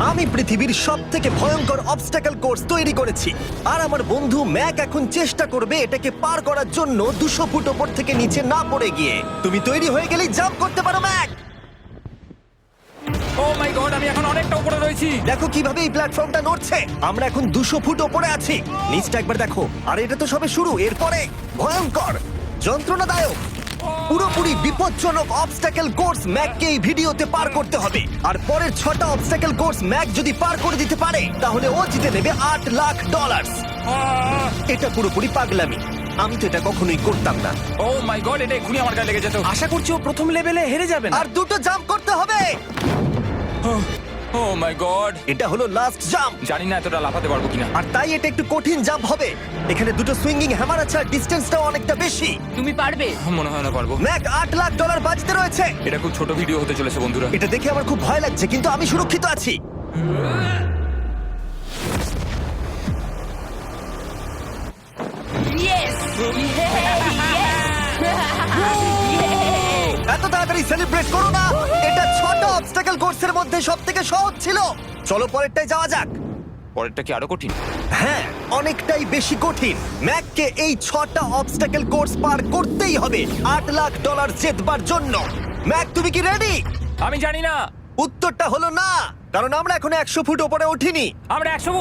আমি পৃথিবীর সবথেকে ভয়ঙ্কর অবস্টাকেল কোর্স তৈরি করেছি আর আমার বন্ধু ম্যাক এখন চেষ্টা করবে এটাকে পার করার জন্য 200 ফুট ওপর থেকে নিচে না পড়ে গিয়ে। তুমি তৈরি হয়ে গেলেই জাম্প করতে পারো ম্যাক। ও মাই গড, আমি এখন অনেকটা উপরে রয়েছি। দেখো কিভাবে এই প্ল্যাটফর্মটা নড়ছে। আমরা এখন 200 ফুট ওপরে আছি। নিচটা একবার দেখো। আর এটা তো সবে শুরু, এরপরে ভয়ঙ্কর, যন্ত্রণাদায়ক, পুরোপুরি বিপজ্জনক অবস্টাকেল কোর্স ম্যাককে এই ভিডিওতে পার করতে হবে। আর পরের 6টা অবস্টাকেল কোর্স ম্যাক যদি পার করে দিতে পারে তাহলে ও জিতে নেবে $8 লাখ। এটা পুরোপুরি পাগলামি। আমি তো এটা কখনোই করতাম না। ও মাই গড, এটা এক্ষুনি আমার গায়ে লেগে যেত। আশা করছি ও প্রথম লেভেলে হেরে যাবে না। আর 2টো জাম্প করতে হবে। ও মাই গড, এটা হলো লাস্ট জাম্প। জানি না এতটা লাফাতে পারবো কিনা। আর তাই এটা একটু কঠিন জাম্প হবে। এখানে 2টো সুইঙ্গিং হ্যামার আছে আর ডিসটেন্সটাও অনেকটা বেশি। তুমি পারবে। মনে হয় না পারবো। ম্যাক $8 লাখ বাজিতে রয়েছে। এটা খুব ছোট ভিডিও হতে চলেছে বন্ধুরা। এটা দেখে আমার খুব ভয় লাগছে, কিন্তু আমি সুরক্ষিত আছি। ইয়েস এত তাড়াতাড়ি সেলিব্রেট করো না। এটা 6টা অবস্টাকেল কোর্সের মধ্যে সবথেকে সহজ ছিল। চলো পরেরটায় যাওয়া যাক। পরেরটা কি আরো কঠিন? হ্যাঁ, অনেকটাই বেশি কঠিন। ম্যাককে এই 6টা অবস্টাকেল কোর্স পার করতেই হবে $8 লাখ জেতবার জন্য। ম্যাক, তুমি কি রেডি? আমি জানি না। উত্তরটা হলো না, কারণ আমরা এখন 100 ফুট উপরে উঠিনি। আমরা 100।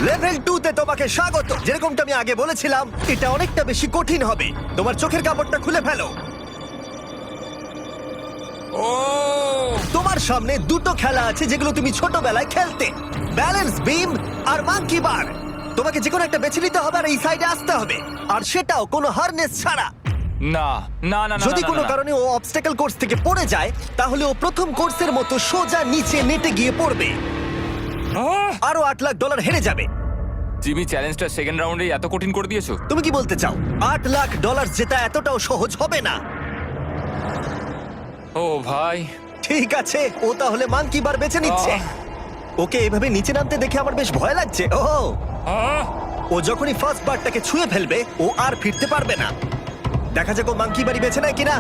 লেভেল 2 তে তোমাকে স্বাগত। যেরকমটা আমি আগে বলেছিলাম, এটা অনেকটা বেশি কঠিন হবে। তোমার চোখের কাপড়টা খুলে ফেলো। ও তোমার সামনে 2টো খেলা আছে যেগুলো তুমি ছোটবেলায় খেলতে, ব্যালেন্স বিম আর মাঙ্কি বার। তোমাকে যে কোনো একটা বেছে নিতে হবে আর এই সাইডে আসতে হবে, আর সেটাও কোনো হারনেস ছাড়া। না না না না, যদি না, কোনো না, না। কারণে ও অবস্টাকেল কোর্স থেকে পড়ে যায় তাহলে ও প্রথম কোর্সের মতো সোজা নিচে নেটে গিয়ে পড়বে। আহ! আরো $8 লাখ হেরে যাবে। জিমি, চ্যালেঞ্জটা সেকেন্ড রাউন্ডে এত কঠিন করে দিয়েছো। তুমি কি বলতে চাও $8 লাখ জেতা এতটাও সহজ হবে না? ও ভাই, ঠিক আছে, ও তাহলে মাঙ্কি বার বেছে নিচ্ছে। ওকে এভাবে নিচে নামতে দেখে আমার বেশ ভয় লাগছে। ও আহ! ও যখনই ফার্স্ট বারটাকে ছুঁয়ে ফেলবে ও আর ফিরতে পারবে না। দেখা যাক ও মাঙ্কি বাড়ি বেছে নেয় কিনা।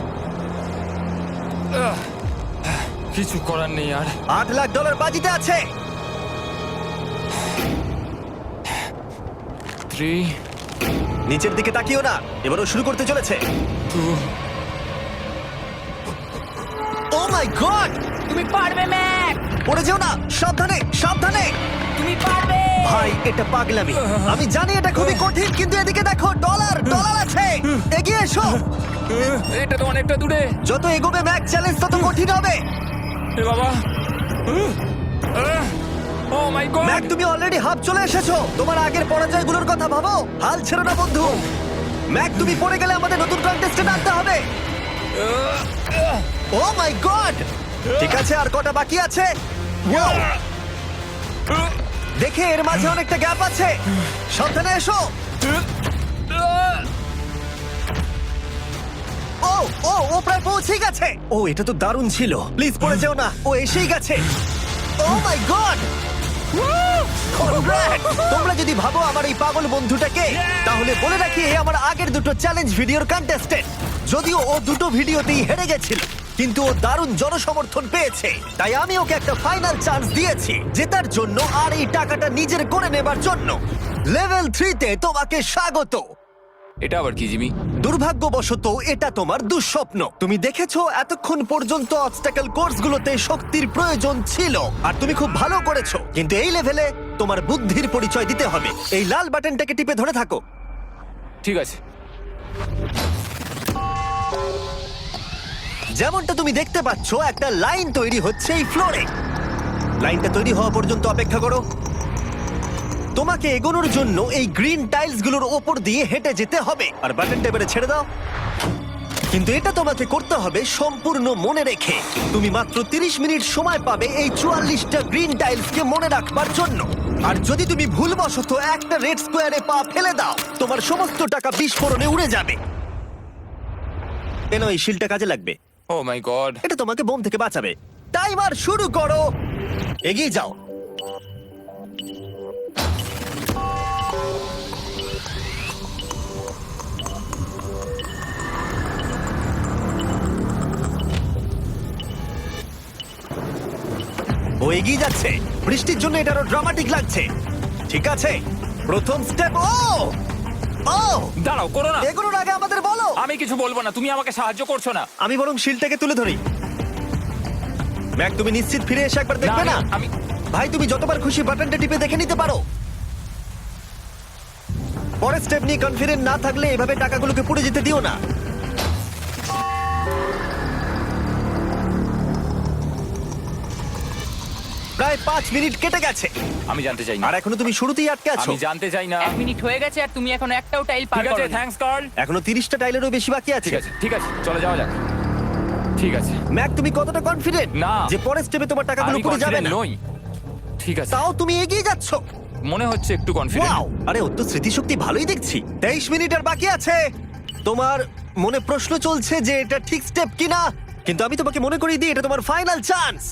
কিছু করার নেই আর। $8 লাখ বাজিতে আছে। 3 নিচের দিকে তাকিও না, এবার ও শুরু করতে চলেছে। 2 ও মাই গড, তুমি পারবে ম্যাক। পড়ে যেও না, সাবধানে সাবধানে। তুমি পারবে। ভাই, এটা পাগলামি। আমি জানি এটা খুবই কঠিন, কিন্তু এদিকে দেখো, ডলার আছে। এগিয়ে এসো। এটা তো অনেকটা দূরে। যত এগোবে ম্যাক চ্যালেঞ্জ তত কঠিন হবে। এ বাবা, ও মাই গড। ম্যাক, তুমি অলরেডি হাফ চলে এসেছো। তোমার আগের পরাজয়গুলোর কথা ভাবো। হাল ছেড়ো না বন্ধু। ম্যাক, তুমি পড়ে গেলে আমাদের নতুন কন্টেস্টেন্ট আনতে হবে। ও মাই গড। ঠিক আছে, আর কটা বাকি আছে? Wow! দেখে এর মাঝে অনেকটা গ্যাপ আছে। সাবধানে এসো। ও ও ও প্রায় পৌঁছেই গেছে। ও, এটা তো দারুণ ছিল। প্লিজ পড়ে যেও না, ও এসেই গেছে। ও মাই গড, তোমরা যদি ভাবো আমার এই পাগল বন্ধুটাকে, তাহলে বলে রাখি এ আমার আগের 2টো চ্যালেঞ্জ ভিডিওর কন্টেস্টেন্ট। যদিও ও 2টো ভিডিওতেই হেরে গেছিল, কিন্তু ও দারুণ জনসমর্থন পেয়েছে। তাই আমি ওকে একটা ফাইনাল চান্স দিয়েছি জেতার জন্য আর এই টাকাটা নিজের করে নেবার জন্য। লেভেল 3 তে তোমাকে স্বাগত। এটা আবার কি জিমি? দুর্ভাগ্যবশত এটা তোমার দুঃস্বপ্ন। তুমি দেখেছো এতক্ষণ পর্যন্ত অবস্টাকেল কোর্সগুলোতে শক্তির প্রয়োজন ছিল, আর তুমি খুব ভালো করেছো। কিন্তু এই লেভেলে তোমার বুদ্ধির পরিচয় দিতে হবে। এই লাল বাটনটাকে টিপে ধরে থাকো। ঠিক আছে। যেমনটা তুমি দেখতে পাচ্ছ, একটা লাইন তৈরি হচ্ছে এই ফ্লোরে। লাইনটা তৈরি হওয়া পর্যন্ত অপেক্ষা করো। তোমাকে এগোনোর জন্য এই গ্রিন টাইলস গুলোর ওপর দিয়ে হেঁটে যেতে হবে। আর বাটনটা এবারে ছেড়ে দাও। কিন্তু এটা তোমাকে করতে হবে সম্পূর্ণ মনে রেখে। তুমি মাত্র 30 মিনিট সময় পাবে এই 44টা গ্রিন টাইলসকে মনে রাখবার জন্য। আর যদি তুমি ভুলবশত একটা রেড স্কোয়ারে পা ফেলে দাও, তোমার সমস্ত টাকা বিস্ফোরণে উড়ে যাবে। এই শিলটা কাজে লাগবে। ও মাই গড। এটা তোমাকে বোম থেকে বাঁচাবে। টাইমার শুরু করো, এগিয়ে যাও। ও এগিয়ে যাচ্ছে। বৃষ্টির জন্য এটা আরো ড্রামাটিক লাগছে। ঠিক আছে, প্রথম স্টেপ। ও ও দাঁড়াও, করো না। এগুলোর আগে আমাদের বলো। আমি কিছু বলবো না, তুমি আমাকে সাহায্য করছো না। আমি বরং শিলটাকে তুলে ধরি। ম্যাক, তুমি নিশ্চিত ফিরে এসে একবার দেখবে না? আমি ভাই, তুমি যতবার খুশি বাটনটা টিপে দেখে নিতে পারো। পরের স্টেপ নিয়ে কনফিডেন্ট না থাকলে এভাবে টাকাগুলোকে পুড়ে যেতে দিও না। প্রায় 5 মিনিট কেটে গেছে আমি জানতে চাই না। আর এখনো তুমি শুরুতেই আটকে আছো। আমি জানতে চাই না। 1 মিনিট হয়ে গেছে আর তুমি এখন একটাও টাইল পার ঠিক আছে, করোনি। Thanks Carl. এখনো 30টা টাইলেরও বেশি বাকি আছে। ঠিক আছে, ঠিক আছে, চলে যাওয়া যাক। ঠিক আছে, ম্যাক, তুমি কতটা কনফিডেন্ট না। যে পরের স্টেপে তোমার টাকাগুলো আমি পুড়ে যাবে কনফিডেন্ট না? নই। ঠিক আছে, তাও তুমি এগিয়ে যাচ্ছ। মনে হচ্ছে একটু কনফিডেন্ট। ওয়াও, আরে ওর তো স্মৃতিশক্তি ভালোই দেখছি। 23 মিনিট আর বাকি আছে। তোমার মনে প্রশ্ন চলছে যে এটা ঠিক স্টেপ কিনা, কিন্তু আমি তোমাকে মনে করিয়ে দিই এটা তোমার ফাইনাল চান্স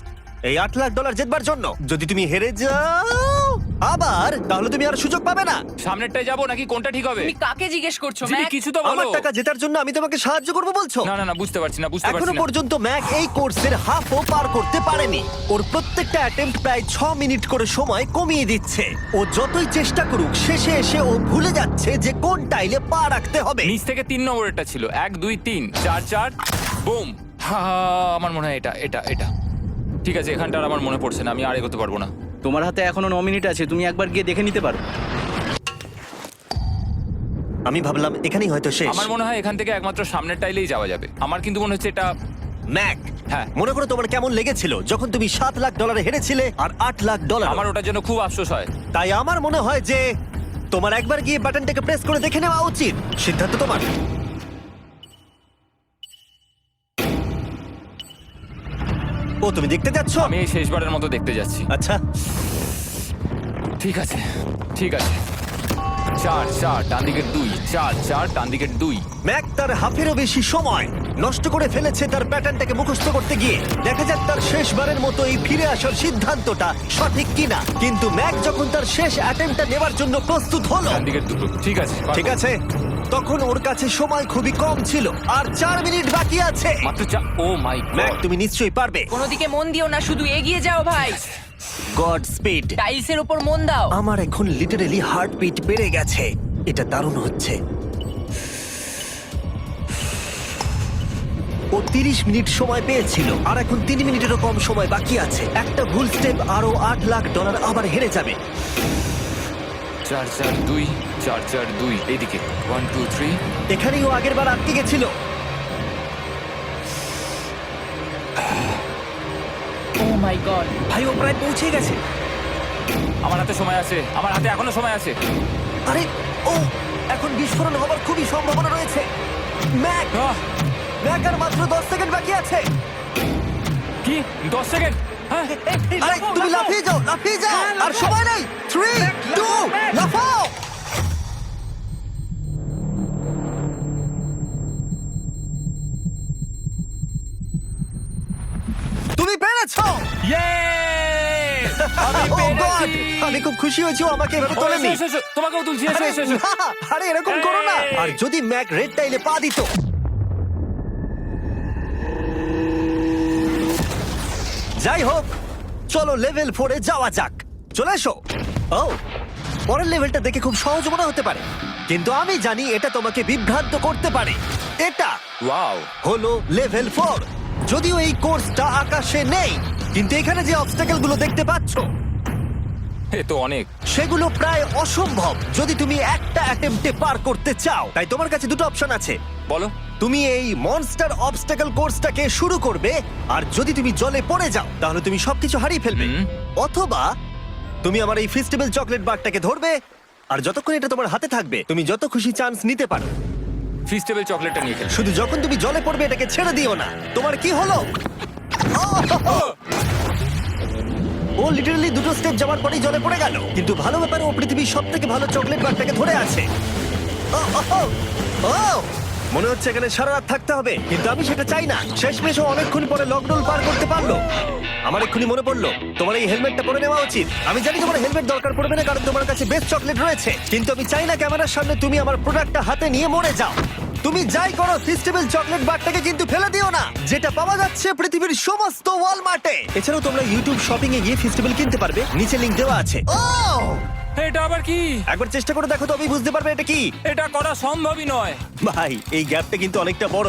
এই $8 লাখ জেতবার জন্য। যদি তুমি হেরে যাও আবার, তাহলে তুমি আর সুযোগ পাবে না। সামনেরটায় যাবো নাকি কোনটা ঠিক হবে? তুমি কাকে জিজ্ঞেস করছো জিমি, ম্যাক? কিছু তো বলো। আমার টাকা জেতার জন্য আমি তোমাকে সাহায্য করবো বলছো? না না না, বুঝতে পারছি না, বুঝতে এখনো পারছি না। পর্যন্ত ম্যাক এই কোর্সের হাফও পার করতে পারেনি। ওর প্রত্যেকটা অ্যাটেম্প্ট প্রায় 6 মিনিট করে সময় কমিয়ে দিচ্ছে। ও যতই চেষ্টা করুক, শেষে এসে ও ভুলে যাচ্ছে যে কোন টাইলে পা রাখতে হবে। নিচ থেকে 3 নম্বরেরটা ছিল 1 2 3 4 4 বুম। আমার মনে হয় এটা এটা এটা ঠিক আছে। এখানটা আর আমার মনে পড়ছে না, আমি আর এগোতে পারবো না। তোমার হাতে এখনো 9 মিনিট আছে, তুমি একবার গিয়ে দেখে নিতে পারো। আমি ভাবলাম এখানেই হয়তো শেষ। আমার মনে হয় এখান থেকে একমাত্র সামনের টাইলেই যাওয়া যাবে। আমার কিন্তু মনে হচ্ছে এটা। ম্যাক, হ্যাঁ। মনে করো তোমার কেমন লেগেছিল যখন তুমি $7 লাখ হেরেছিলে আর $8 লাখ। আমার ওটার জন্য খুব আফসোস হয়। তাই আমার মনে হয় যে তোমার একবার গিয়ে বাটনটাকে প্রেস করে দেখে নেওয়া উচিত। সিদ্ধান্ত তোমার। ও, তুমি দেখতে যাচ্ছ? আমি এই শেষবারের মতো দেখতে যাচ্ছি। আচ্ছা, ঠিক আছে, ঠিক আছে। 4 4 ডান দিকের 2, 4 4 ডান দিকের 2। ম্যাক তার হাফেরও বেশি সময় নষ্ট করে ফেলেছে তার প্যাটার্নটাকে মুখস্থ করতে গিয়ে। দেখা যাক তার শেষবারের মতো এই ফিরে আসার সিদ্ধান্তটা সঠিক কিনা। কিন্তু ম্যাক যখন তার শেষ অ্যাটেম্পটা নেবার জন্য প্রস্তুত হলো, ডান দিকের 2। ঠিক আছে, ঠিক আছে, তখন ওর কাছে সময় খুবই কম ছিল আর 4 মিনিট বাকি আছে। মাত্র 4। ও মাই ম্যাক, গড। তুমি নিশ্চয়ই পারবে। কোনো দিকে মন দিও না, শুধু এগিয়ে যাও ভাই। God speed. টাইলসের উপর মন দাও। আমার এখন লিটারালি হার্টবিট বেড়ে গেছে। এটা দারুণ হচ্ছে। ও 30 মিনিট সময় পেয়েছিল আর এখন 3 মিনিটেরও কম সময় বাকি আছে। একটা ভুল স্টেপ আরো $8 লাখ আবার হেরে যাবে। 4 4 2 4 4 2 এইদিকে 1 2 3। এখানেই ও আগের বার আটকে গেছিল। ও মাই গড। ভাই, ও প্রায় পৌঁছে গেছে। আমার হাতে সময় আছে, আমার হাতে এখনো সময় আছে। আরে, ও এখন বিস্ফোরণ হবার খুবই সম্ভাবনা রয়েছে। ম্যাক, আহ, ম্যাক আর মাত্র 10 সেকেন্ড বাকি আছে। কি 10 সেকেন্ড? হ্যাঁ, আরে তুমি লাফিয়ে যাও, লাফিয়ে যাও। আর সময় নেই। 3 2 লাফাও। তুমি পেরেছো। Yay! আমি Oh God! পেরেছি। আমি খুব খুশি হয়েছি ও আমাকে এভাবে ও, তোলেনি। এসো, এসো, এসো। তোমাকেও তুলছি, এসো আরে এসো এসো। না, আরে এরকম করো না। এই! আর যদি ম্যাক রেড টাইলে পা দিত। যাই হোক, চলো লেভেল 4 এ যাওয়া যাক। চলে এসো। ও, পরের লেভেলটা দেখে খুব সহজ মনে হতে পারে, কিন্তু আমি জানি এটা তোমাকে বিভ্রান্ত করতে পারে। এটা ওয়াও। হলো লেভেল 4। যদিও এই কোর্সটা আকাশে নেই, কিন্তু এখানে যে অবস্টাকেল গুলো দেখতে পাচ্ছো এ তো অনেক। সেগুলো প্রায় অসম্ভব যদি তুমি একটা অ্যাটেম্পটে পার করতে চাও। তাই তোমার কাছে দুটো অপশন আছে। বলো। তুমি এই মনস্টার অবস্টাকেল কোর্সটাকে শুরু করবে, আর যদি তুমি জলে পড়ে যাও তাহলে তুমি সবকিছু হারিয়ে ফেলবে। হুম। অথবা তুমি আমার এই ফেস্টিভ্যাল চকলেট বারটাকে ধরবে, আর যতক্ষণ এটা তোমার হাতে থাকবে তুমি যত খুশি চান্স নিতে পারো। ফিস্টেবল চকলেটটা নিয়ে খেলো। শুধু যখন তুমি জলে পড়বে এটাকে ছেড়ে দিও না। তোমার কি হলো? ওহ! ও লিটারালি দুটো স্টেপ যাওয়ার পরেই জলে পড়ে গেল। কিন্তু ভালো ব্যাপার, ও পৃথিবীর সবথেকে ভালো চকলেট বারটাকে ধরে আছে। মনে হচ্ছে এখানে সারা রাত থাকতে হবে, কিন্তু আমি সেটা চাই না। শেষমেশ ও অনেকক্ষণ পরে লকডাউন পার করতে পারলো। আমার এক্ষুনি মনে পড়লো তোমার এই হেলমেটটা পরে নেওয়া উচিত। আমি জানি তোমার হেলমেট দরকার পড়বে না, কারণ তোমার কাছে বেস্ট চকলেট রয়েছে, কিন্তু আমি চাই না ক্যামেরার সামনে তুমি আমার প্রোডাক্টটা হাতে নিয়ে মরে যাও। তুমি যাই করো ফেস্টিভ্যাল চকলেট বারটাকে কিন্তু ফেলে দিও না, যেটা পাওয়া যাচ্ছে পৃথিবীর সমস্ত ওয়ালমার্টে। এছাড়াও তোমরা ইউটিউব শপিং এ গিয়ে ফেস্টিভ্যাল কিনতে পারবে, নিচে লিংক দেওয়া আছে। ও এটা আবার কি? একবার চেষ্টা করে দেখো, তবেই বুঝতে পারবে এটা কি। এটা করা সম্ভবই নয়। ভাই এই গ্যাপটা কিন্তু অনেকটা বড়।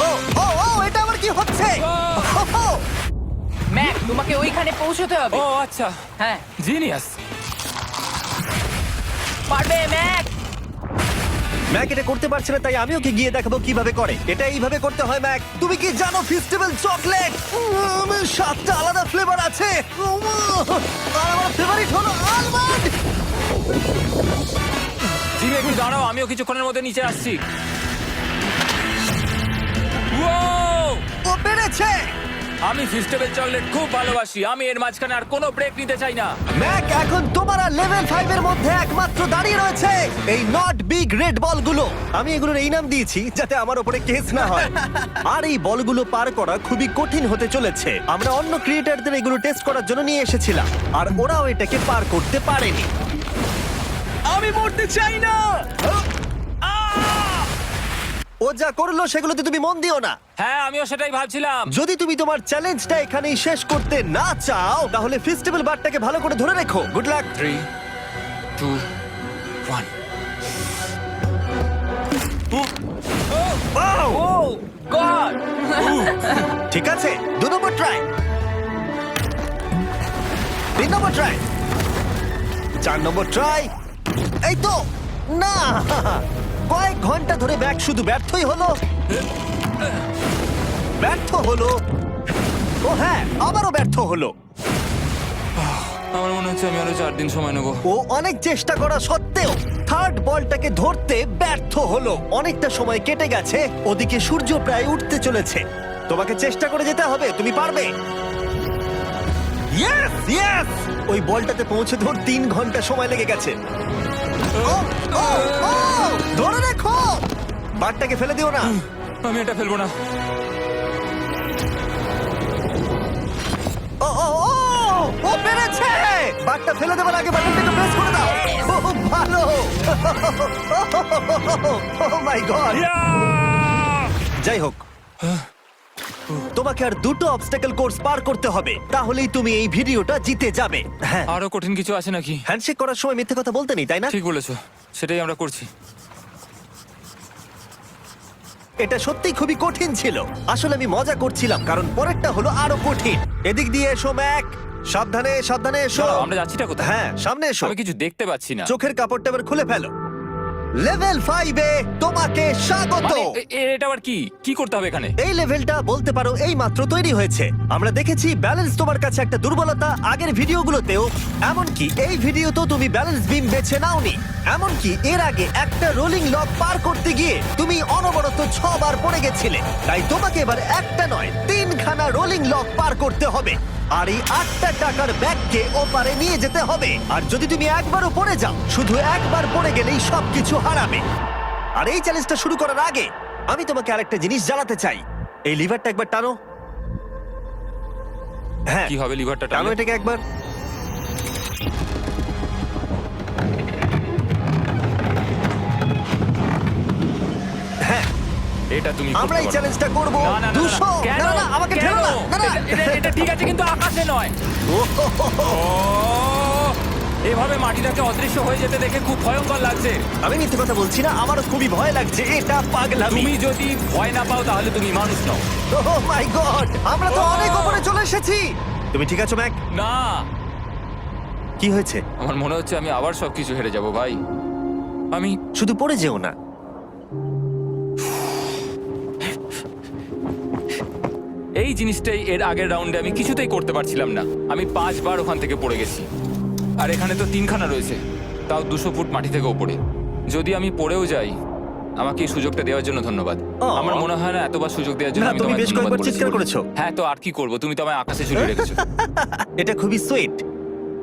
ও ও ও এটা আবার কি হচ্ছে? ওহো! ম্যাক, তোমাকে ওইখানে পৌঁছতে হবে। ও আচ্ছা, হ্যাঁ, জিনিয়াস। পারবে ম্যাক। ম্যাক এটা করতে পারছে না, তাই আমি ওকে গিয়ে দেখাবো কিভাবে করে। এটা এইভাবে করতে হয় ম্যাক। তুমি কি জানো ফেস্টিভ্যাল চকলেট 7টা আলাদা ফ্লেভার আছে। আর আমার ফেভারিট হলো আলমন্ড। জিমি একটু দাঁড়াও, আমিও কিছুক্ষণের মধ্যে নিচে আসছি। Wow! ও পেরেছে। আমি ফেস্টিভ্যাল চকলেট খুব ভালোবাসি। আমি এর মাঝখানে আর কোনো ব্রেক নিতে চাই না। ম্যাক এখন তোমার আর লেভেল 5 এর মধ্যে একমাত্র দাঁড়িয়ে রয়েছে এই নট বিগ রেড বলগুলো। আমি এগুলোর এই নাম দিয়েছি যাতে আমার উপরে কেস না হয়। আর এই বলগুলো পার করা খুবই কঠিন হতে চলেছে। আমরা অন্য ক্রিয়েটরদের এগুলো টেস্ট করার জন্য নিয়ে এসেছিলাম, আর ওরাও এটাকে পার করতে পারেনি। আমি মরতে চাই না। ও যা করলো সেগুলোতে তুমি মন দিও না। হ্যাঁ, আমিও সেটাই ভাবছিলাম। যদি তুমি তোমার চ্যালেঞ্জটা এখানেই শেষ করতে না চাও, তাহলে ফেস্টিভ্যাল বারটাকে ভালো করে ধরে রেখো। Good luck. 3, 2, 1। ও গড! ঠিক আছে, 2 নম্বর ট্রাই, 3 নম্বর ট্রাই, 4 নম্বর ট্রাই। এই তো না, কয়েক ঘন্টা ধরে ব্যাগ শুধু ব্যর্থই হলো, ব্যর্থ হলো। ও হ্যাঁ, আবারও ব্যর্থ হলো। আমার মনে হচ্ছে আমি আরো 4 দিন সময় নেবো। ও অনেক চেষ্টা করা সত্ত্বেও থার্ড বলটাকে ধরতে ব্যর্থ হলো। অনেকটা সময় কেটে গেছে, ওদিকে সূর্য প্রায় উঠতে চলেছে। তোমাকে চেষ্টা করে যেতে হবে, তুমি পারবে। ইয়েস ইয়েস, ওই বলটাতে পৌঁছে ধর 3 ঘন্টা সময় লেগে গেছে। ও, ও, ও, ধরে রেখো, বারটাকে ফেলে দিও না। আমি এটা ফেলবো না। ও ও ও, ও পেরেছে। বারটা ফেলে দেবার আগে বাটনটাকে প্রেস করে দাও। ও ভালো। ও মাই গড। যাই হোক, তোমাকে আর 2টো অবস্টাকেল কোর্স পার করতে হবে, তাহলেই তুমি এই ভিডিওটা জিতে যাবে। হ্যাঁ, আরো কঠিন কিছু আছে নাকি? হ্যান্ডশেক করার সময় মিথ্যে কথা বলতে নেই, তাই না? ঠিক বলেছো, সেটাই আমরা করছি। এটা সত্যিই খুবই কঠিন ছিল। আসলে আমি মজা করছিলাম, কারণ পরেরটা হলো আরো কঠিন। এদিক দিয়ে এসো ম্যাক, সাবধানে সাবধানে এসো। দাঁড়াও, আমরা যাচ্ছিটা কোথায়? হ্যাঁ, সামনে এসো। আমি কিছু দেখতে পাচ্ছি না। চোখের কাপড়টা এবার খুলে ফেলো। লেভেল 5 এ তোমাকে স্বাগত। মানে, এটা আবার কি? কি করতে হবে এখানে? এই লেভেলটা বলতে পারো এই মাত্র তৈরি হয়েছে। আমরা দেখেছি ব্যালেন্স তোমার কাছে একটা দুর্বলতা আগের ভিডিওগুলোতেও, এমনকি এই ভিডিওতেও তুমি ব্যালেন্স বিম বেছে নাওনি। এমনকি এর আগে একটা রোলিং লক পার করতে গিয়ে তুমি অনবরত 6 বার পড়ে গেছিলে। তাই তোমাকে এবার একটা নয় 3খানা রোলিং লক পার করতে হবে, আর এই 8টা টাকার ব্যাগকে ওপারে নিয়ে যেতে হবে। আর যদি তুমি একবারও পড়ে যাও, শুধু একবার পড়ে গেলেই সবকিছু হারাবে। আর এই চ্যালেঞ্জটা শুরু করার আগে আমি তোমাকে আরেকটা জিনিস জানাতে চাই। এই লিভারটা একবার টানো। হ্যাঁ, কি হবে লিভারটা টানো টানলে? এটাকে একবার। হ্যাঁ, এটা তুমি আমরা এই করতে পারো। চ্যালেঞ্জটা করব। না, না, না, না, 200 কেন? না না, আমাকে কেন? ঠেলো না। না না, এটা ঠিক আছে, কিন্তু আকাশে নয়। ও, হো, হো, হো। এভাবে মাটিটাকে অদৃশ্য হয়ে যেতে দেখে খুব ভয়ঙ্কর লাগছে। আমি মিথ্যে কথা বলছি না, আমারও খুবই ভয় লাগছে। এটা পাগলামি। তুমি যদি ভয় না পাও তাহলে তুমি মানুষ নও। ওহ মাই গড, আমরা তো Oh! অনেক উপরে চলে এসেছি। তুমি ঠিক আছো ম্যাক? না, কি হয়েছে? আমার মনে হচ্ছে আমি আবার সবকিছু হেরে যাব ভাই। আমি শুধু পড়ে যেও না। এই জিনিসটাই এর আগের রাউন্ডে আমি কিছুতেই করতে পারছিলাম না। আমি 5 বার ওখান থেকে পড়ে গেছি, আর এখানে তো 3খানা রয়েছে, তাও 200 ফুট মাটি থেকে ওপরে। যদি আমি পড়েও যাই, আমাকে এই সুযোগটা দেওয়ার জন্য ধন্যবাদ। আমার মনে হয় না এতবার সুযোগ দেওয়ার জন্য না, আমি তুমি তোমায় বেশ ধন্যবাদ কয়েকবার বলেছি চিৎকার বলে। করেছো। হ্যাঁ, তো আর কি করব, তুমি তো আমায় আকাশে ঝুলিয়ে রেখেছো। এটা খুবই সুইট,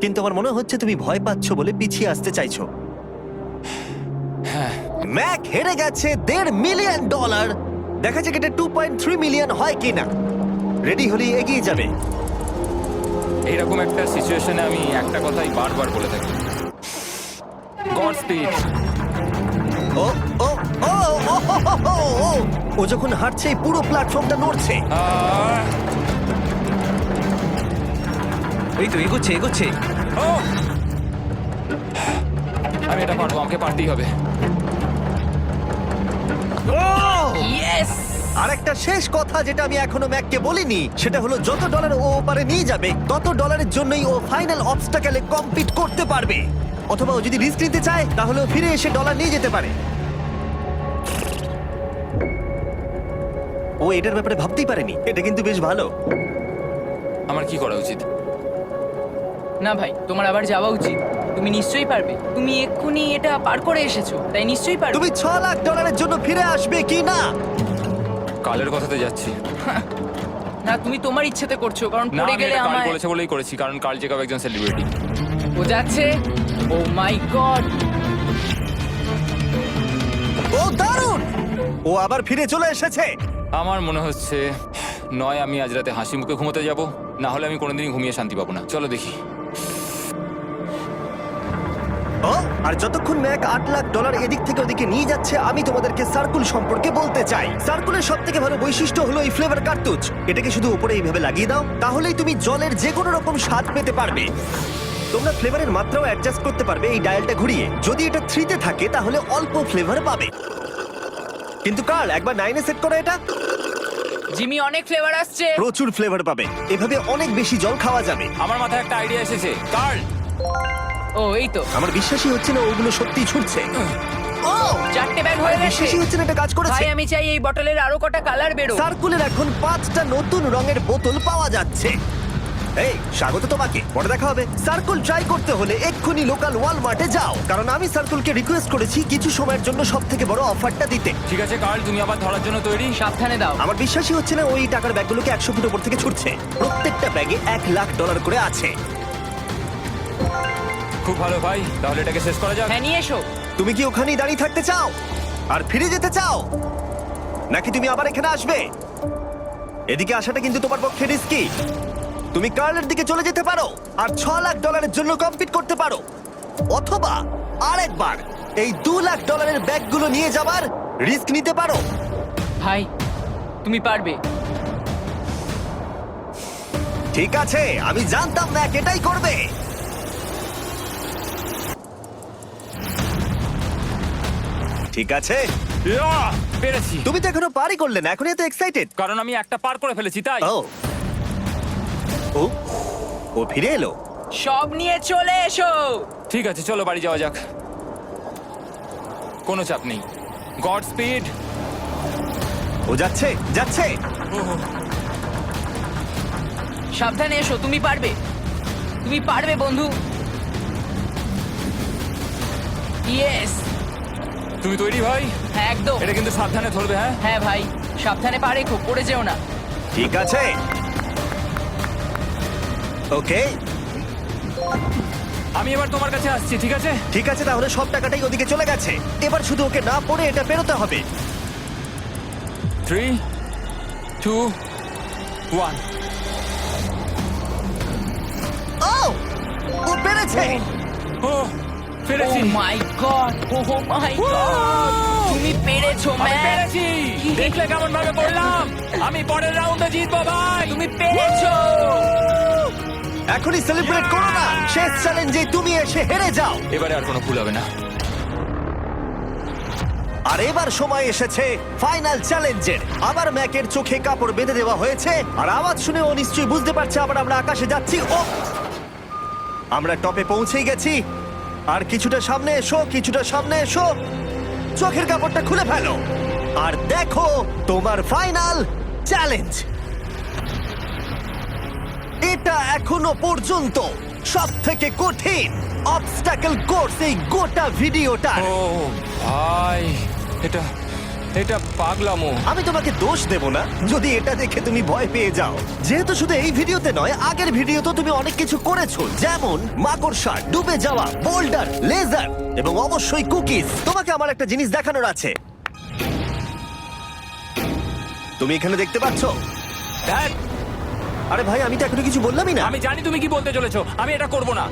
কিন্তু আমার মনে হচ্ছে তুমি ভয় পাচ্ছ বলে পিছিয়ে আসতে চাইছো। হ্যাঁ, ম্যাক হেরে গেছে $1.5 মিলিয়ন। দেখা যাক এটা 2.3 মিলিয়ন হয় কিনা। রেডি হলে এগিয়ে যাবে। এইরকম একটা সিচুয়েশনে আমি একটা কথাই বারবার বলে থাকি, গড স্পিড। ও ও ও ও ও যখন হাঁটছে এই পুরো প্ল্যাটফর্মটা নড়ছে। আহ, এই তো এগোচ্ছে এগোচ্ছে। ও! আমি এটা পারবো, আমাকে পারতেই হবে। ইয়েস! আর একটা শেষ কথা যেটা আমি এখনো ম্যাককে বলিনি, সেটা হলো যত ডলার ও ওপারে নিয়ে যাবে তত ডলারের জন্যই ও ফাইনাল অবস্টাকেলে কমপ্লিট করতে পারবে। অথবা ও যদি রিস্ক নিতে চায় তাহলে ও ফিরে এসে ডলার নিয়ে যেতে পারে। ও এটার ব্যাপারে ভাবতেই পারেনি। এটা কিন্তু বেশ ভালো। আমার কি করা উচিত? না ভাই, তোমার আবার যাওয়া উচিত। তুমি নিশ্চয়ই পারবে। তুমি এক্ষুনি এটা পার করে এসেছো, তাই নিশ্চয়ই পারবে। তুমি $6 লাখ জন্য ফিরে আসবে কি না? কালের কথাতে যাচ্ছি। না, তুমি তোমার ইচ্ছেতে করছো, কারণ না, পড়ে আমি গেলে এটা কাল আমায়। করেছে বলেই করেছি, কারণ কাল জেকাব একজন সেলিব্রিটি। ও যাচ্ছে। ও মাই গড! ও দারুণ! ও আবার ফিরে চলে এসেছে। আমার মনে হচ্ছে নয় আমি আজ রাতে হাসি মুখে ঘুমোতে যাব, না হলে আমি কোনোদিনই ঘুমিয়ে শান্তি পাবো না। চলো দেখি। ও আর যতক্ষণ ম্যাক $8 লাখ এদিক থেকে ওদিকে নিয়ে যাচ্ছে, আমি তোমাদেরকে সার্কুল সম্পর্কে বলতে চাই। সার্কুলের সব থেকে ভালো বৈশিষ্ট্য হলো এই ফ্লেভার কার্তুজ। এটাকে শুধু উপরে এইভাবে লাগিয়ে দাও, তাহলেই তুমি জলের যে কোনো রকম স্বাদ পেতে পারবে। তোমরা ফ্লেভারের মাত্রাও অ্যাডজাস্ট করতে পারবে এই ডায়ালটা ঘুরিয়ে। যদি এটা 3-তে থাকে তাহলে অল্প ফ্লেভার পাবে, কিন্তু কার্ল একবার 9-এ সেট করো এটা। জিমি, অনেক ফ্লেভার আসছে। প্রচুর ফ্লেভার পাবে, এভাবে অনেক বেশি জল খাওয়া যাবে। আমার মাথায় একটা আইডিয়া এসেছে। কার্ল, ও এই তো, আমার বিশ্বাসই হচ্ছে না ওগুলো সত্যিই ছুটছে। ও 4টে ব্যাগ হয়ে গেছে। বিশ্বাসই হচ্ছে না এটা কাজ করেছে। ভাই, আমি চাই এই বটলের আরো কটা কালার বেরো। সার্কুলের এখন 5টা নতুন রঙের বোতল পাওয়া যাচ্ছে। এই স্বাগত তোমাকে, পরে দেখা হবে। সার্কুল ট্রাই করতে হলে এক্ষুনি লোকাল ওয়ালমার্টে যাও, কারণ আমি সার্কুলকে রিকোয়েস্ট করেছি কিছু সময়ের জন্য সব থেকে বড় অফারটা দিতে। ঠিক আছে কার্ল, তুমি আবার ধরার জন্য তৈরি? সাবধানে দাও। আমার বিশ্বাসই হচ্ছে না ওই টাকার ব্যাগগুলোকে 100 ফুট উপর থেকে ছুটছে। প্রত্যেকটা ব্যাগে $1 লাখ করে আছে। খুব ভালো ভাই, তাহলে এটাকে শেষ করা যাক। হ্যাঁ, নিয়ে এসো। তুমি কি ওখানেই দাঁড়িয়ে থাকতে চাও আর ফিরে যেতে চাও, নাকি তুমি আবার এখানে আসবে? এদিকে আসাটা কিন্তু তোমার পক্ষে রিস্কি। তুমি কার্লের দিকে চলে যেতে পারো আর $6 লাখ জন্য কম্পিট করতে পারো, অথবা আরেকবার এই $2 লাখ ব্যাগগুলো নিয়ে যাবার রিস্ক নিতে পারো। ভাই, তুমি পারবে। ঠিক আছে, আমি জানতাম না এটাই করবে। ঠিক আছে, ইয়া, পেরেছি। তুমি তো এখনো পারই করলে না, এখন এত এক্সাইটেড। কারণ আমি একটা পার করে ফেলেছি তাই। ও ও ও ফিরে এলো। সব নিয়ে চলে এসো। ঠিক আছে, চলো বাড়ি যাওয়া যাক। কোনো চাপ নেই। God speed. ও যাচ্ছে যাচ্ছে। সাবধানে এসো, তুমি পারবে। তুমি পারবে বন্ধু। ইয়েস! তুমি তৈরি ভাই? হ্যাঁ, একদম। এটা কিন্তু সাবধানে ধরবে। হ্যাঁ হ্যাঁ ভাই, সাবধানে পারে, খুব পড়ে যেও না। ঠিক আছে, ওকে আমি এবার তোমার কাছে আসছি, ঠিক আছে? ঠিক আছে, তাহলে সব টাকাটাই ওদিকে চলে গেছে। এবার শুধু ওকে না পড়ে এটা পেরোতে হবে। 3, 2, 1। ও ও পেরেছে। ও পেরেছি। ও মাই গড! ও মাই গড! তুমি পেরেছো, আমি ম্যান! পেরেছি। দেখলে কেমন ভাবে পড়লাম? আমি পরের রাউন্ডে জিতবো ভাই। তুমি পেরেছো! এখনই সেলিব্রেট করো না, শেষ চ্যালেঞ্জে তুমি এসে হেরে যাও। এবারে আর কোনো ভুল হবে না। আর এবার সময় এসেছে ফাইনাল চ্যালেঞ্জের। আবার ম্যাকের চোখে কাপড় বেঁধে দেওয়া হয়েছে, আর আওয়াজ শুনে ও নিশ্চয়ই বুঝতে পারছে আবার আমরা আকাশে যাচ্ছি। ও আমরা টপে পৌঁছেই গেছি। আর কিছুটা সামনে এসো, কিছুটা সামনে এসো। চোখের কাপড়টা খুলে ফেলো আর দেখো তোমার ফাইনাল চ্যালেঞ্জ। এটা এখনো পর্যন্ত সব থেকে কঠিন অবস্টাকেল কোর্স এই গোটা ভিডিওটা। ও ভাই, এটা এটা পাগলামো। আমি তোমাকে দোষ দেব না যদি এটা দেখে তুমি ভয় পেয়ে যাও, যেহেতু শুধু এই ভিডিওতে নয়, আগের ভিডিওতে তুমি অনেক কিছু করেছো, যেমন মাকড়সা, ডুবে যাওয়া, বোল্ডার, লেজার এবং অবশ্যই কুকিজ। তোমাকে আমার একটা জিনিস দেখানোর আছে। তুমি এখানে দেখতে পাচ্ছো? ধ্যাৎ, আরে ভাই, আমি তো এখনো কিছু বললামই না। আমি জানি তুমি কি বলতে চলেছো। আমি এটা করব না।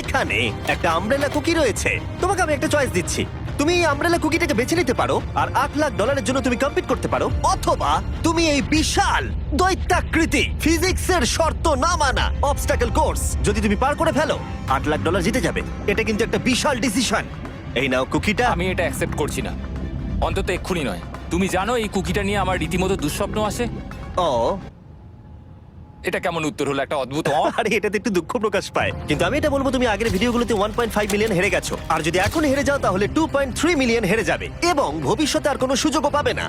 এখানে একটা আমব্রেলা কুকি রয়েছে। তোমাকে আমি একটা চয়েস দিচ্ছি, তুমি এই আমব্রেলা কুকিটাকে বেছে নিতে পারো আর $8 লাখ জন্য তুমি কম্পিট করতে পারো, অথবা তুমি এই বিশাল দৈত্যাকৃতি ফিজিক্সের শর্ত না মানা অবস্টাকল কোর্স যদি তুমি পার করে ফেলো $8 লাখ জিতে যাবে। এটা কিন্তু একটা বিশাল ডিসিশন। এই নাও কুকিটা। আমি এটা অ্যাকসেপ্ট করছি না, অন্তত এক্ষুনি নয়। তুমি জানো এই কুকিটা নিয়ে আমার রীতিমতো দুঃস্বপ্ন আসে। ও এটা কেমন উত্তর হলো, একটা অদ্ভুত আরে এটাতে একটু দুঃখ প্রকাশ পায়, কিন্তু আমি এটা বলবো তুমি আগের ভিডিওগুলোতে 1.5 মিলিয়ন হেরে গেছো, আর যদি এখন হেরে যাও তাহলে 2.3 মিলিয়ন হেরে যাবে এবং ভবিষ্যতে আর কোনো সুযোগও পাবে না।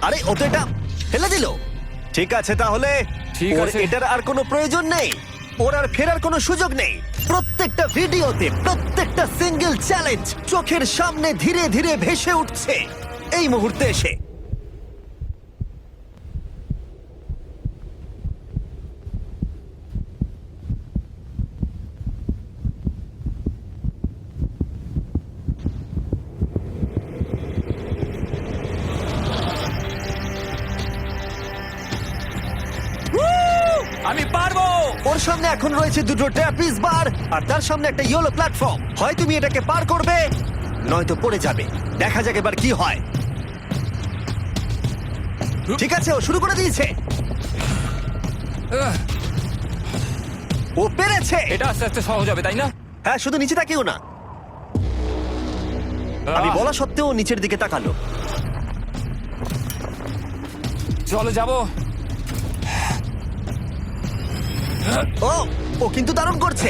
আরে ও তো এটা ফেলে দিল। ঠিক আছে তাহলে ঠিক ওর আছে। এটার আর কোনো প্রয়োজন নেই, ওর আর ফেরার কোনো সুযোগ নেই। প্রত্যেকটা ভিডিওতে প্রত্যেকটা সিঙ্গেল চ্যালেঞ্জ চোখের সামনে ধীরে ধীরে ভেসে উঠছে এই মুহূর্তে এসে। আমি পারবো। ওর সামনে এখন রয়েছে দুটো ট্র্যাপিজ বার আর তার সামনে একটা ইয়েলো প্ল্যাটফর্ম। হয় তুমি এটাকে পার করবে নয়তো পড়ে যাবে। দেখা যাক এবার কি হয়। ঠিক আছে, ও শুরু করে দিয়েছে। আহ, ও পেরেছে। এটা আস্তে আস্তে সহজ হবে, তাই না? হ্যাঁ, শুধু নিচে তাকিও না। আমি আহ, বলা সত্ত্বেও ও নিচের দিকে তাকালো। চলো যাবো। ও ও কিন্তু দারুণ করছে।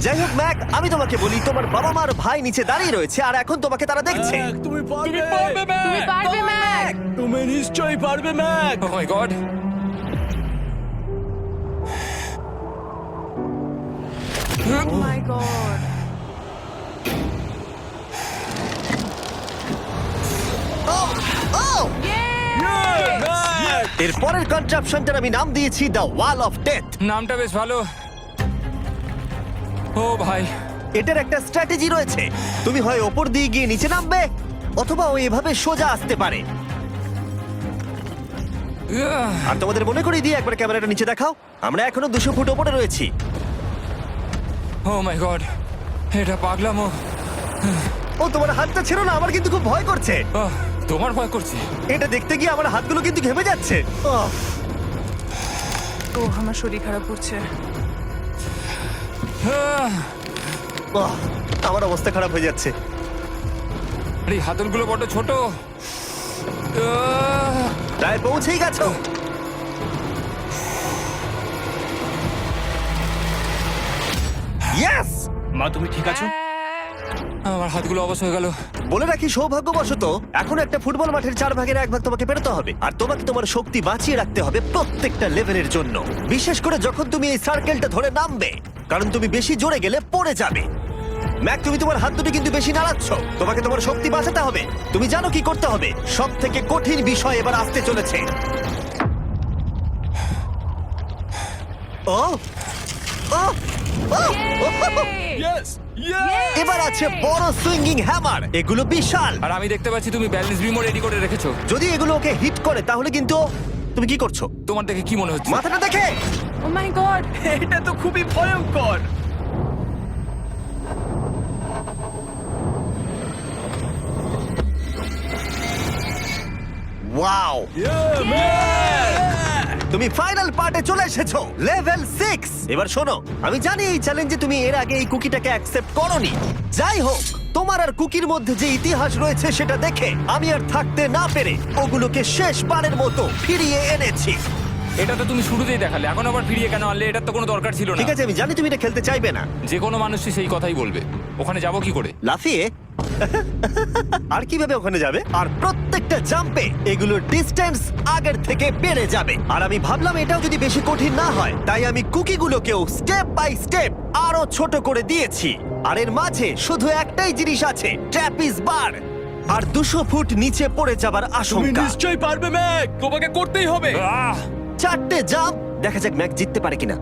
যাই হোক ম্যাক, আমি তোমাকে বলি তোমার বাবা মার ভাই নিচে দাঁড়িয়ে রয়েছে আর এখন তোমাকে তারা দেখছে। তুমি পারবে তুমি পারবে ম্যাক। তুমি নিশ্চয়ই পারবে ম্যাক। ও মাই গড। ও মাই গড। ও ও এর পরের কনট্রাপশনটার আমি নাম দিয়েছি দ্য ওয়াল অফ ডেথ। নামটা বেশ ভালো। ও ভাই, এটার একটা স্ট্র্যাটেজি রয়েছে। তুমি হয় ওপর দিয়ে গিয়ে নিচে নামবে অথবা ও এভাবে সোজা আসতে পারে। আর তোমাদের মনে করিয়ে দিয়ে একবার ক্যামেরাটা নিচে দেখাও। আমরা এখনো 200 ফুট ওপরে রয়েছি। ও মাই গড, এটা পাগলামো। ও তোমার হাতটা ছেড়ো না, আমার কিন্তু খুব ভয় করছে। আহ, তোমার ভয় করছে? এটা দেখতে গিয়ে আমার হাতগুলো কিন্তু ঘেমে যাচ্ছে। ও আমার শরীর খারাপ করছে। আহ, আমার অবস্থা খারাপ হয়ে যাচ্ছে। আরে এই হাতলগুলো বড় ছোট। আহ, প্রায় পৌঁছেই গেছো। ইয়েস! মা তুমি ঠিক আছো? আমার হাতগুলো অবশ হয়ে গেল। বলে রাখি, সৌভাগ্যবশত এখন একটা ফুটবল মাঠের 4 ভাগের 1 ভাগ তোমাকে পেরোতে হবে, আর তোমাকে তোমার শক্তি বাঁচিয়ে রাখতে হবে প্রত্যেকটা লেভেলের জন্য, বিশেষ করে যখন তুমি এই সার্কেলটা ধরে নামবে, কারণ তুমি বেশি জোরে গেলে পড়ে যাবে। ম্যাক, তুমি তোমার হাত দুটো কিন্তু বেশি নাড়াচ্ছ। তোমাকে তোমার শক্তি বাঁচাতে হবে। তুমি জানো কি করতে হবে। সব থেকে কঠিন বিষয় এবার আসতে চলেছে। ও ও ও! ইয়েস এবার আছে বড় সুইঙ্গিং হ্যামার। এগুলো বিশাল। আর আমি দেখতে পাচ্ছি তুমি ব্যালেন্স বিমও রেডি করে রেখেছো। যদি এগুলো ওকে হিট করে তাহলে কিন্তু তুমি কি করছো? তোমার দেখে কি মনে হচ্ছে? মাথাটা দেখে। ও মাই গড। এটা তো খুবই ভয়ঙ্কর। ওয়াও! তুমি ফাইনাল পার্টে চলে এসেছো, লেভেল 6। এবার শোনো, আমি জানি এই চ্যালেঞ্জে তুমি এর আগে এই কুকিটাকে অ্যাকসেপ্ট করোনি। যাই হোক, তোমার আর কুকির মধ্যে যে ইতিহাস রয়েছে সেটা দেখে আমি আর থাকতে না পেরে ওগুলোকে শেষবারের মতো ফিরিয়ে এনেছি। এটা তো তুমি শুরুতেই দেখালে, এখন আবার ফিরিয়ে কেন আনলে? এটার তো কোনো দরকার ছিল না। ঠিক আছে, আমি জানি তুমি এটা খেলতে চাইবে না। যে কোনো মানুষই সেই কথাই বলবে। ওখানে যাব কি করে? লাফিয়ে? আর কিভাবে ওখানে যাবে? আর প্রত্যেকটা জাম্পে এগুলোর ডিস্টেন্স আগের থেকে বেড়ে যাবে। আর আমি ভাবলাম এটাও যদি বেশি কঠিন না হয়, তাই আমি কুকিগুলোকেও স্টেপ বাই স্টেপ আরো ছোট করে দিয়েছি। আর এর মাঝে শুধু একটাই জিনিস আছে, ট্র্যাপিজ বার। আর 200 ফুট নিচে পড়ে যাবার তুমি আশঙ্কা। নিশ্চয়ই পারবে ম্যাক, তোমাকে করতেই হবে। আহ! 4টে জাম্প। দেখা যাক ম্যাক জিততে পারে কিনা।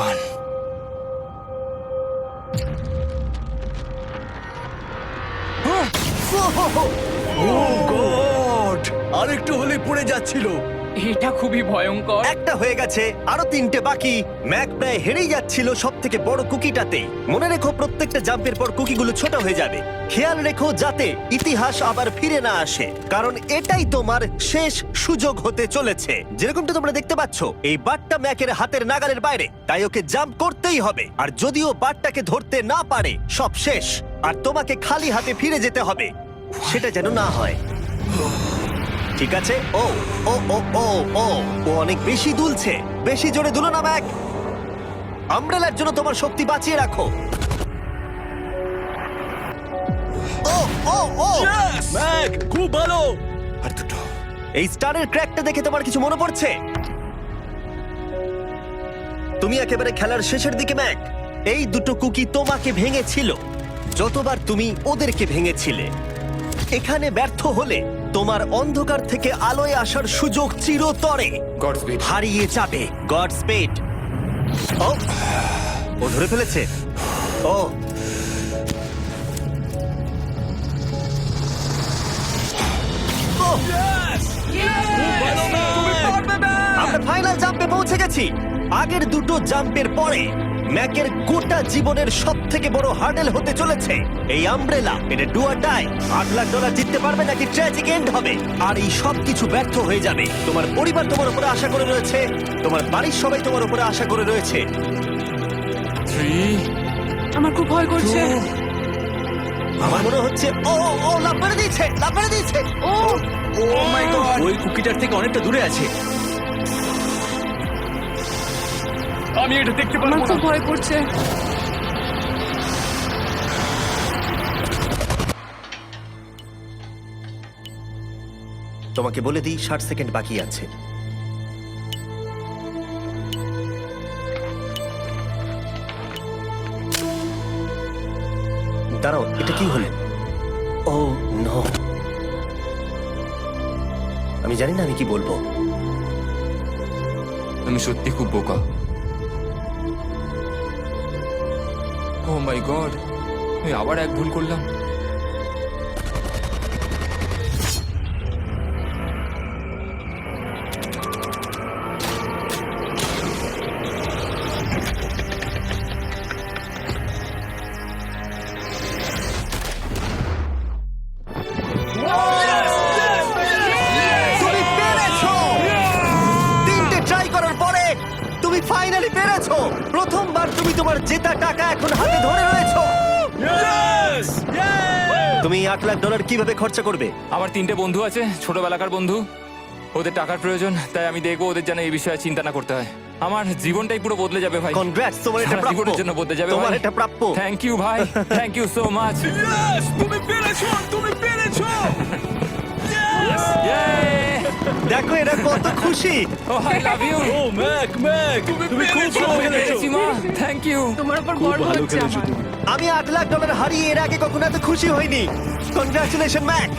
1 ও গড! আরেকটু হলে পড়ে যাচ্ছিল। এটা খুবই ভয়ঙ্কর। একটা হয়ে গেছে, আরো 3টে বাকি। ম্যাক প্রায় হেরেই যাচ্ছিল সব থেকে বড় কুকিটাতে। মনে রেখো প্রত্যেকটা জাম্পের পর কুকিগুলো ছোট হয়ে যাবে। খেয়াল রেখো যাতে ইতিহাস আবার ফিরে না আসে, কারণ এটাই তোমার শেষ সুযোগ হতে চলেছে। যেরকমটা তোমরা দেখতে পাচ্ছ, এই বারটা ম্যাকের হাতের নাগালের বাইরে, তাই ওকে জাম্প করতেই হবে। আর যদিও বারটাকে ধরতে না পারে, সব শেষ। আর তোমাকে খালি হাতে ফিরে যেতে হবে, সেটা যেন না হয়। ঠিক আছে। ও ও ও ও ও ও অনেক বেশি দুলছে। বেশি জোরে দুলো না ম্যাক। আমব্রেলার জন্য তোমার শক্তি বাঁচিয়ে রাখো। ও ও ও ম্যাক, খুব ভালো। আর দুটো। এই স্টারের ক্র্যাকটা দেখে তোমার কিছু মনে পড়ছে? তুমি একেবারে খেলার শেষের দিকে ম্যাক। এই দুটো কুকি তোমাকে ভেঙেছিল যতবার তুমি ওদেরকে ভেঙেছিলে। এখানে ব্যর্থ হলে তোমার অন্ধকার থেকে আলোয় আসার সুযোগ চিরতরে গডস্পিড। হারিয়ে যাবে। গড স্পেড। ও ও ধরে ফেলেছে। ও ও, আমরা ফাইনাল জাম্পে পৌঁছে গেছি। আগের দুটো জাম্পের পরে ম্যাকের গোটা জীবনের সব থেকে বড় হার্ডেল হতে চলেছে এই আমব্রেলা। এটা ডু অর ডাই। $8,00,000 জিততে পারবে নাকি ট্র্যাজিক এন্ড হবে। আর এই সব কিছু ব্যর্থ হয়ে যাবে। তোমার পরিবার তোমার উপরে আশা করে রয়েছে, তোমার বাড়ির সবাই তোমার উপরে আশা করে রয়েছে। 3 আমার খুব ভয় করছে। আমার মনে হচ্ছে ও ও লাভ মেরে দিয়েছে, লাভ মেরে দিয়েছে। ও ও মাই গড, ওই কুকিটার থেকে অনেকটা দূরে আছে। আমি এটা দেখতে আমার পারবো খুব না। ভয় করছে। তোমাকে বলে দিই 60 সেকেন্ড বাকি আছে। দাঁড়াও, এটা কি হলো? ও নো, আমি জানি না আমি কি বলবো। আমি সত্যি খুব বোকা। ও মাই গড, আমি আবার এক ভুল করলাম। তুমি পেরেছো! 3টে ট্রাই করার পরে তুমি ফাইনালি পেরেছো। প্রথমবার তুমি তোমার জেতা টাকা এখন হাতে ধরে রয়েছো। Yes! Yeah! তুমি $8,00,000 কিভাবে খরচা করবে? আমার 3টে বন্ধু আছে, ছোটবেলাকার বন্ধু। ওদের টাকার প্রয়োজন, তাই আমি দেখবো ওদের যেন এই বিষয়ে চিন্তা না করতে হয়। আমার জীবনটাই পুরো বদলে যাবে ভাই। কনগ্রাটস, তোমার এটা সারা প্রাপ্য। জীবনের জন্য বদলে যাবে তোমার ভাই। এটা প্রাপ্য। থ্যাংক ইউ ভাই, thank you so much. Yes! তুমি পেরেছো! তুমি পেরেছো! দেখো এরা কত খুশি। ও আই লাভ ইউ। ও ম্যাক, ম্যাক, তুমি খুব ভালো খেলেছো। Thank you. তোমার উপর খুব গর্ব ভালো হচ্ছে খেলেছো আমার। তুমি। আমি $8,00,000 হারিয়ে এর আগে কখনো এত খুশি হইনি। Congratulation Mac.